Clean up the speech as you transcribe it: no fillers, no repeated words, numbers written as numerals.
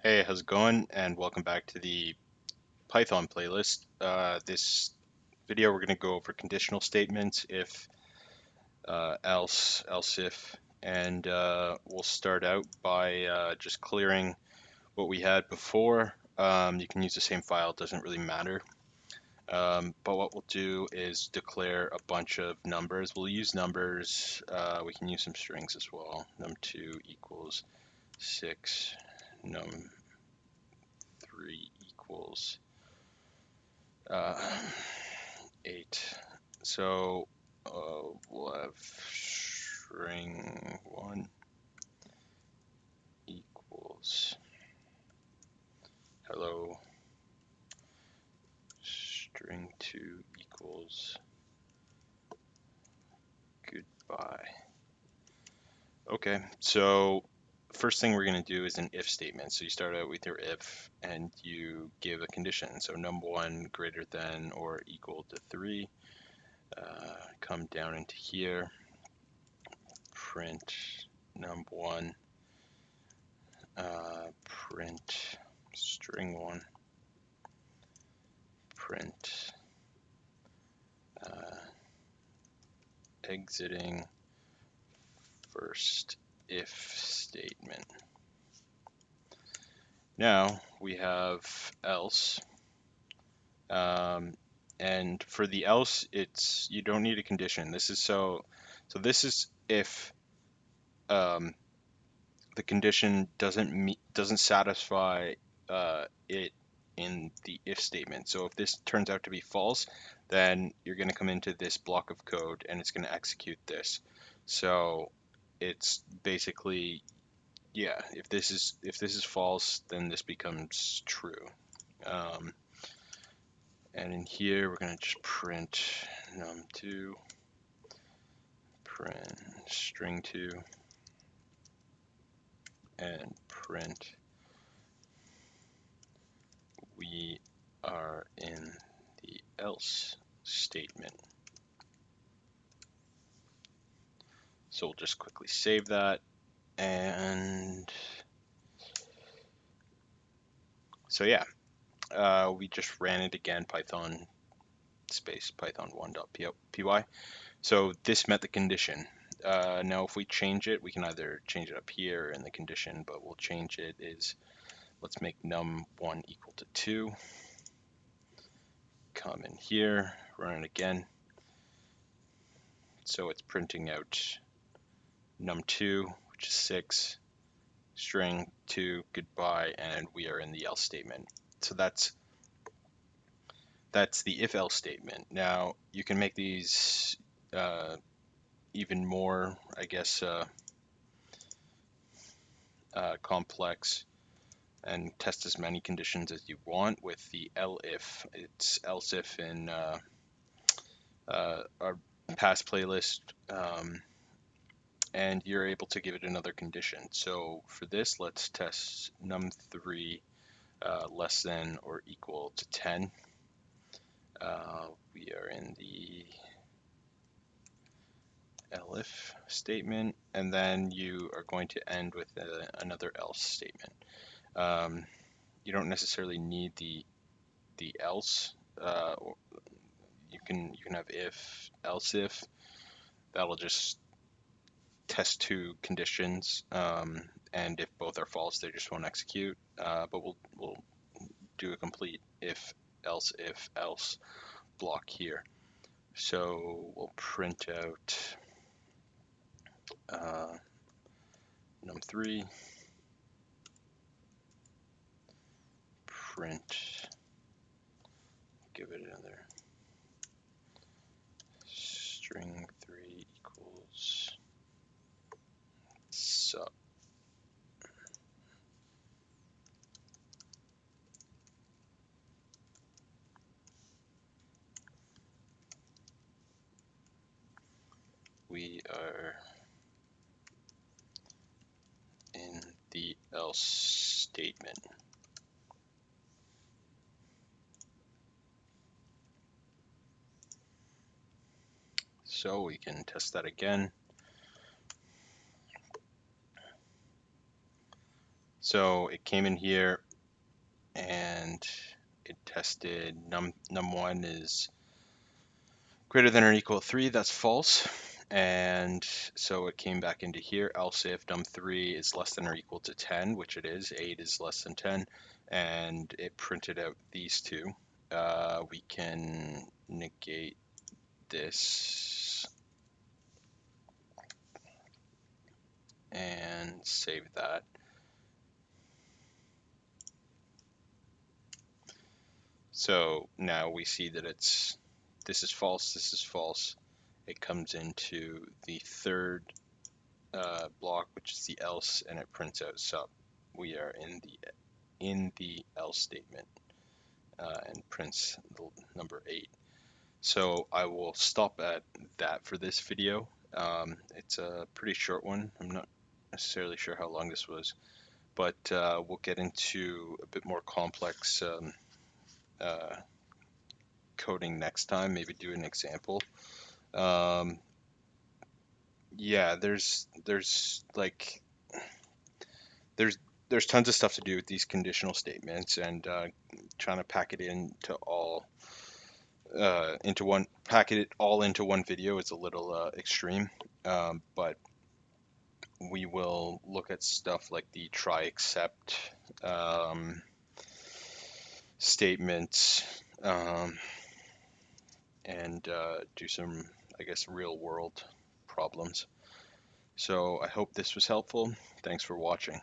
Hey, how's it going? And welcome back to the Python playlist. This video, we're going to go over conditional statements, if, else if, and we'll start out by just clearing what we had before. You can use the same file, it doesn't really matter. But what we'll do is declare a bunch of numbers. We'll use numbers. We can use some strings as well. num2 equals 6, num3 equals 8. So we'll have string 1 equals hello, string 2 equals goodbye. Okay, so first thing we're going to do is an if statement. So you start out with your if and you give a condition. So num1 greater than or equal to 3. Come down into here, print num1, print string 1, print exiting first if statement. Now we have else, and for the else, you don't need a condition. This is so this is if the condition doesn't satisfy it in the if statement. So if this turns out to be false, then you're going to come into this block of code and it's going to execute this. So it's basically, yeah, if this is false, then this becomes true. And in here we're going to just print num2, print string 2, and print we are in the else statement. So we'll just quickly save that. And so yeah, we just ran it again, Python space python1.py. So this met the condition. Now if we change it, we can either change it up here in the condition, but we'll change it is, let's make num1 equal to 2. Come in here, run it again. So it's printing out num2, which is 6, string 2, goodbye, and we are in the else statement. So that's the if else statement. Now you can make these even more, I guess, complex and test as many conditions as you want with the elif. It's else if in our past playlist, and you're able to give it another condition. So for this, let's test num3 less than or equal to 10. We are in the elif statement, and then you are going to end with another else statement. You don't necessarily need the else. You can have if, else if. That'll just test two conditions, and if both are false, they just won't execute. But we'll do a complete if else block here. So we'll print out num3, print, give it another string 3 equals sup. We are in the else statement. So we can test that again. So it came in here and it tested num1 is greater than or equal to 3, that's false. And so it came back into here, else if num3 is less than or equal to 10, which it is, 8 is less than 10, and it printed out these two. We can negate this and save that. So now we see that this is false, this is false. It comes into the third block, which is the else, and it prints out sub. We are in the else statement and prints the number 8. So I will stop at that for this video. It's a pretty short one. I'm not necessarily sure how long this was, but we'll get into a bit more complex uh, coding next time, maybe do an example. Yeah, like there's there's tons of stuff to do with these conditional statements, and trying to pack it all into one video is a little extreme. But we will look at stuff like the try except statements, and do some, I guess, real world problems. So I hope this was helpful. Thanks for watching.